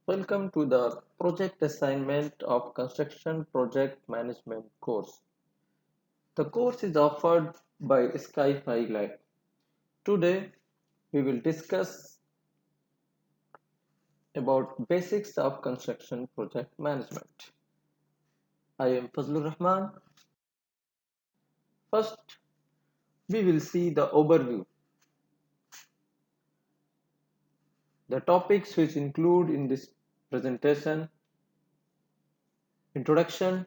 Welcome to the project assignment of Construction Project Management course. The course is offered by Sky Highlight. Today, we will discuss about basics of construction project management. I am Fazlur Rahman. First, we will see the overview. The topics which include in this presentation: introduction,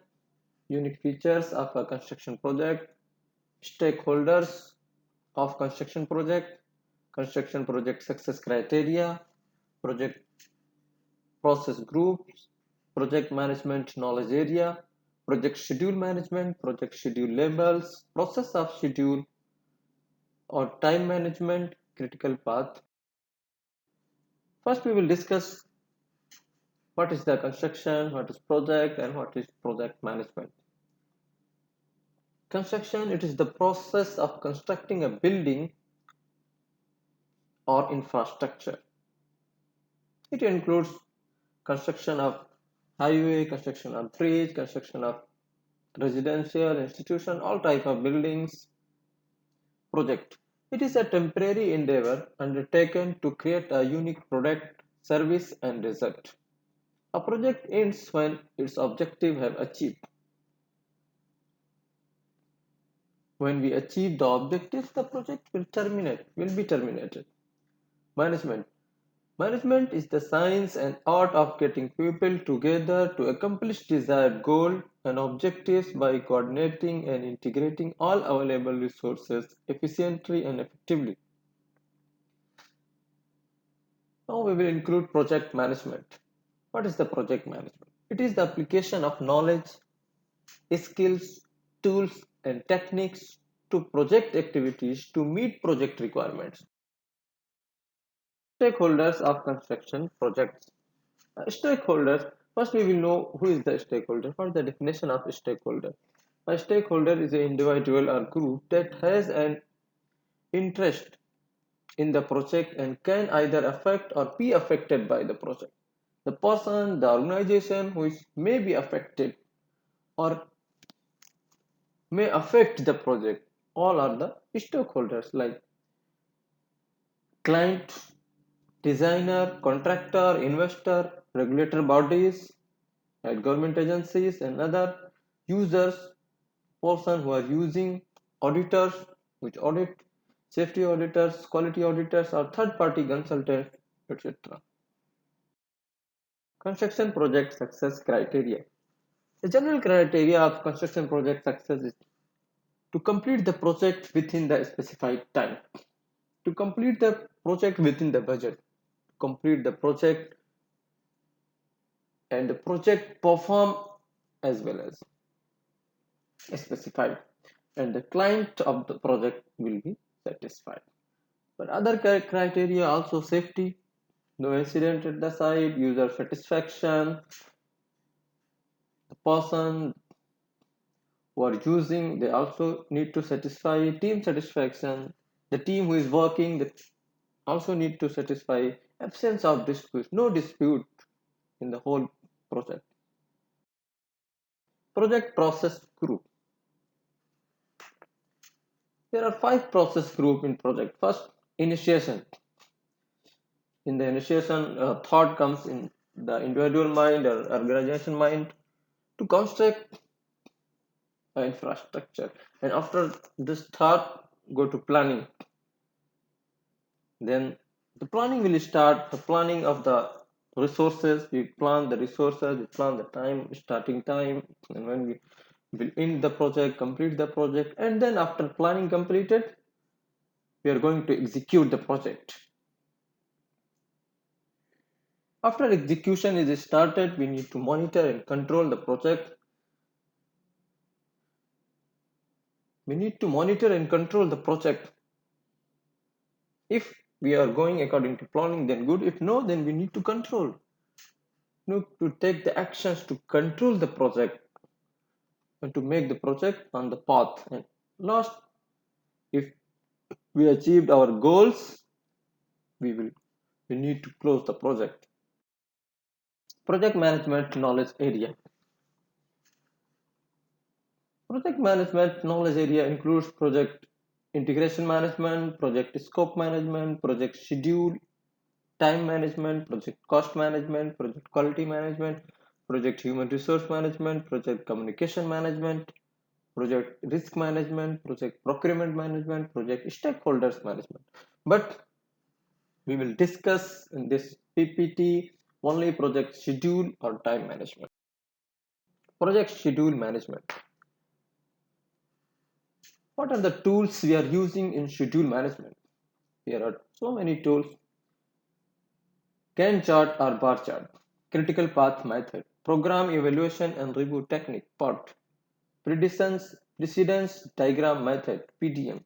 unique features of a construction project, stakeholders of construction project success criteria, project process groups, project management knowledge area, project schedule management, project schedule labels, process of schedule or time management, critical path. First, we will discuss what is the construction, what is project, and what is project management. Construction, it is the process of constructing a building or infrastructure. It includes construction of highway, construction of bridge, construction of residential, institution, all type of buildings. Project. It is a temporary endeavor undertaken to create a unique product, service, and result. A project ends when its objective have achieved. When we achieve the objective, the project will be terminated. Management. Management is the science and art of getting people together to accomplish desired goal and objectives by coordinating and integrating all available resources efficiently and effectively. Now we will include project management. What is the project management? It is the application of knowledge, skills, tools, and techniques to project activities to meet project requirements. Stakeholders of construction projects. Stakeholders, first we will know who is the stakeholder. What is the definition of stakeholder? A stakeholder is an individual or group that has an interest in the project and can either affect or be affected by the project. The person, the organization which may be affected or may affect the project, all are the stakeholders like client, designer, contractor, investor, regulator bodies, and government agencies and other users, person who are using, auditors which audit, safety auditors, quality auditors, or third party consultants, etc. Construction project success criteria. The general criteria of construction project success is to complete the project within the specified time, to complete the project within the budget, to complete the project and the project perform as well as specified, and the client of the project will be satisfied. But other criteria also: safety, no incident at the site, user satisfaction, the person who are using, they also need to satisfy, team satisfaction, the team who is working, they also need to satisfy, absence of dispute, no dispute in the whole project. Project process group. There are 5 process group in project. First, initiation. In the initiation, thought comes in the individual mind or organization mind to construct infrastructure, and after this thought go to planning. Then the planning will start, the planning of the resources. We plan the resources, we plan the time, starting time, and when we will end the project, complete the project, and then after planning completed, we are going to execute the project. After execution is started, we need to monitor and control the project. We need to monitor and control the project. If we are going according to planning, then good. If no, then we need to control. Need to take the actions to control the project and to make the project on the path. And last, if we achieved our goals, we need to close the project. Project management knowledge area. Project management knowledge area includes project integration management, project scope management, project schedule, time management, project cost management, project quality management, project human resource management, project communication management, project risk management, project procurement management, project stakeholders management. But we will discuss in this PPT only project schedule or time management. Project schedule management. What are the tools we are using in schedule management? Here are so many tools. Gantt chart or bar chart. Critical path method. Program evaluation and review technique. PERT. Precedence diagram method. PDM.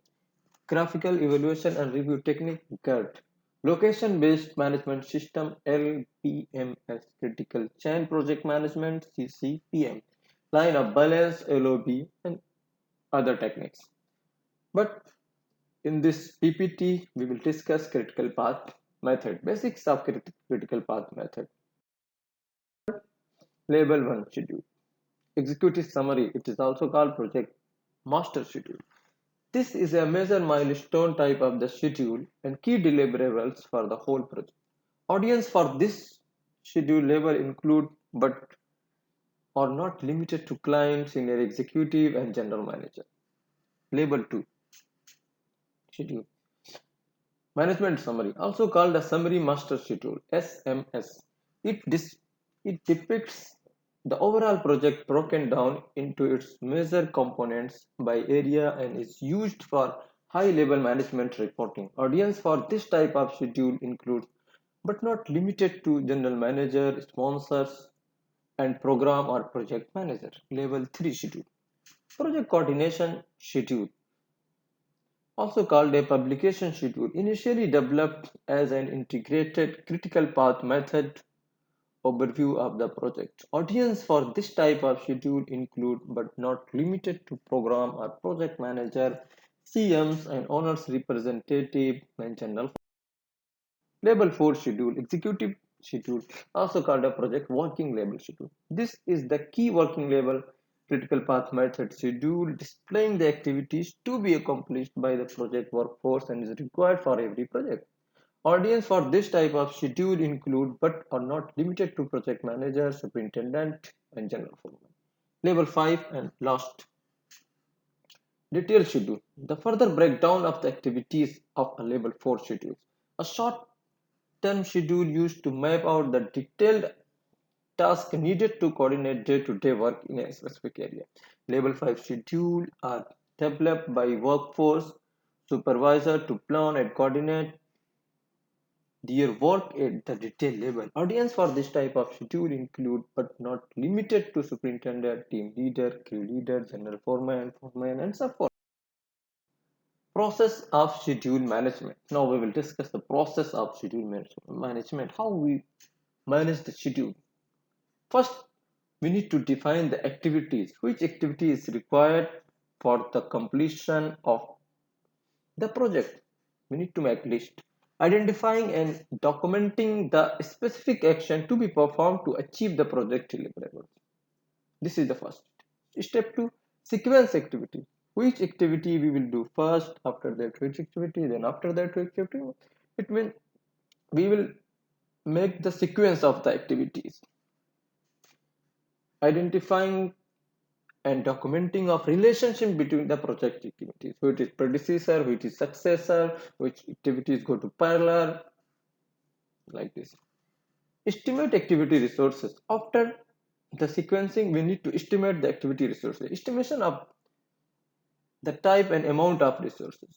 Graphical evaluation and review technique. GERT. Location based management system. LPMS. Critical chain project management. CCPM. Line of balance. LOB and other techniques. But in this PPT, we will discuss critical path method, basics of critical path method. Label 1 schedule. Executive summary, it is also called project master schedule. This is a major milestone type of the schedule and key deliverables for the whole project. Audience for this schedule label include but are not limited to client, senior executive, and general manager. Label 2 schedule. Management summary, also called a summary master schedule (SMS). It depicts the overall project broken down into its major components by area and is used for high level management reporting. Audience for this type of schedule includes but not limited to general manager, sponsors, and program or project manager. Level 3 schedule. Project coordination schedule, also called a publication schedule, initially developed as an integrated critical path method overview of the project. Audience for this type of schedule include but not limited to program or project manager, CMs and owners representative and general. Label 4 schedule, executive schedule, also called a project working label schedule. This is the key working label critical path method schedule displaying the activities to be accomplished by the project workforce and is required for every project. Audience for this type of schedule include but are not limited to project manager, superintendent, and general foreman. Level 5 and last, detailed schedule. The further breakdown of the activities of a level 4 schedule. A short term schedule used to map out the detailed task needed to coordinate day-to-day work in a specific area. Level 5 schedule are developed by workforce supervisor to plan and coordinate their work at the detail level. Audience for this type of schedule include but not limited to superintendent, team leader, crew leader, general foreman, and so forth. Process of schedule management. Now we will discuss the process of schedule management, how we manage the schedule. First, we need to define the activities, which activity is required for the completion of the project. We need to make list. Identifying and documenting the specific action to be performed to achieve the project deliverables. This is the first. Step 2, sequence activity. Which activity we will do first, after that which activity, then after that which activity. It will we will make the sequence of the activities. Identifying and documenting of relationship between the project activities, which is predecessor, which is successor, which activities go to parallel, like this. Estimate activity resources. After the sequencing, we need to estimate the activity resources. Estimation of the type and amount of resources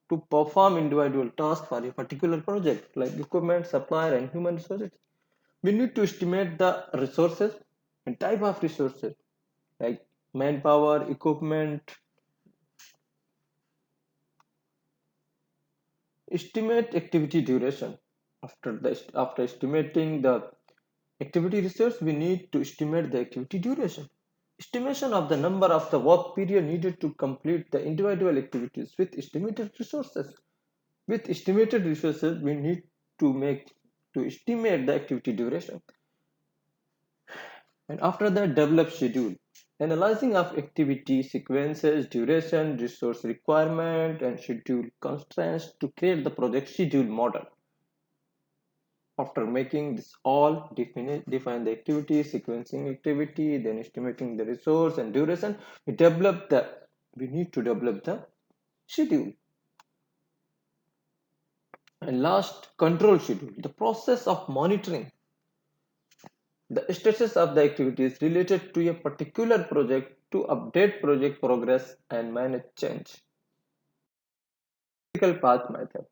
to perform individual tasks for a particular project, like equipment, supplier, and human resources. We need to estimate the resources and type of resources, like manpower, equipment. Estimate activity duration. After estimating the activity resource, we need to estimate the activity duration. Estimation of the number of the work period needed to complete the individual activities with estimated resources. With estimated resources, we need to estimate the activity duration. And after that, develop schedule. Analyzing of activity sequences, duration, resource requirement, and schedule constraints to create the project schedule model. After making this all, define the activity, sequencing activity, then estimating the resource and duration, we need to develop the schedule. And last, control schedule, the process of monitoring the status of the activities related to a particular project to update project progress and manage change. Critical path method.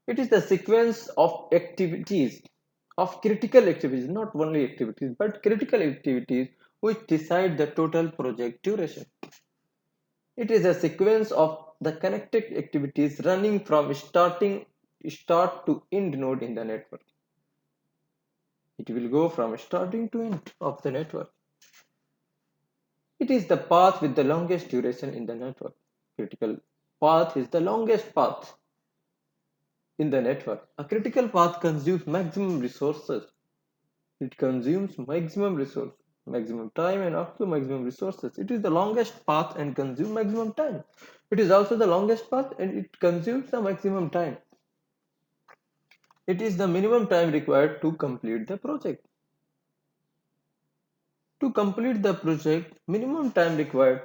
It is the sequence of activities, of critical activities, not only activities, but critical activities which decide the total project duration. It is a sequence of the connected activities running from start to end node in the network. It will go from starting to end of the network. It is the path with the longest duration in the network. Critical path is the longest path in the network. A critical path consumes maximum resources. It consumes maximum resource, maximum time, and also maximum resources. It is the longest path and consumes maximum time. It is also the longest path and it consumes the maximum time. It is the minimum time required to complete the project. To complete the project, minimum time required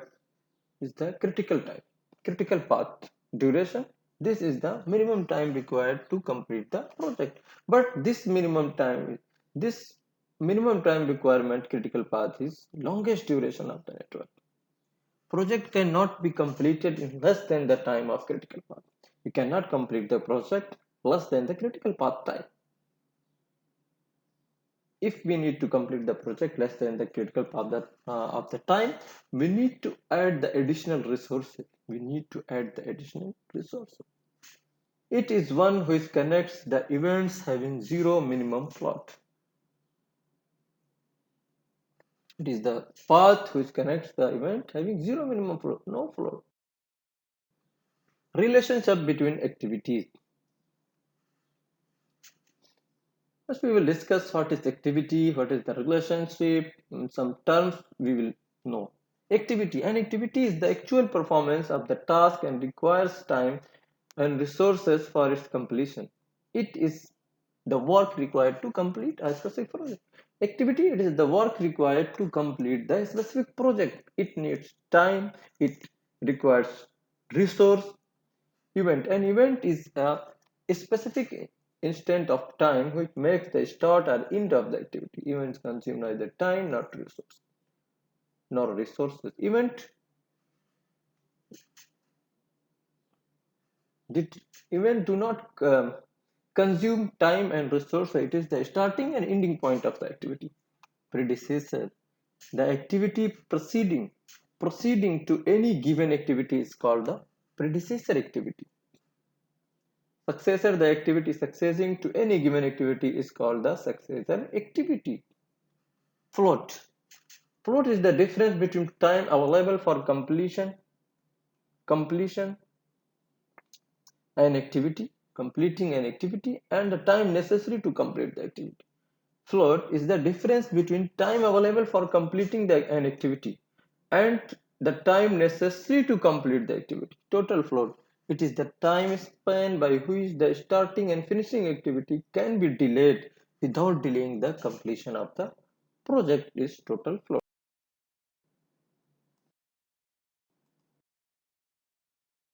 is the critical time, critical path duration. This is the minimum time required to complete the project. But this minimum time requirement critical path is longest duration of the network. Project cannot be completed in less than the time of critical path. You cannot complete the project less than the critical path time. If we need to complete the project less than the critical path of the time, we need to add the additional resources. It is one which connects the events having zero minimum float. It is the path which connects the event having zero minimum float, no float. Relationship between activities. First, we will discuss what is activity, what is the relationship, some terms we will know. Activity. An activity is the actual performance of the task and requires time and resources for its completion. It is the work required to complete a specific project. Activity, it is the work required to complete the specific project. It needs time, it requires resource. Event. An event is a specific instant of time which makes the start or end of the activity. Events consume neither time nor resources. Event do not consume time and resources. It is the starting and ending point of the activity. Predecessor. The activity proceeding to any given activity is called the predecessor activity. Successor, the activity succeeding to any given activity is called the successor activity. Float. Float is the difference between time available for completion an activity, completing an activity, and the time necessary to complete the activity. Float is the difference between time available for completing an activity and the time necessary to complete the activity. Total float. It is the time span by which the starting and finishing activity can be delayed without delaying the completion of the project is total float.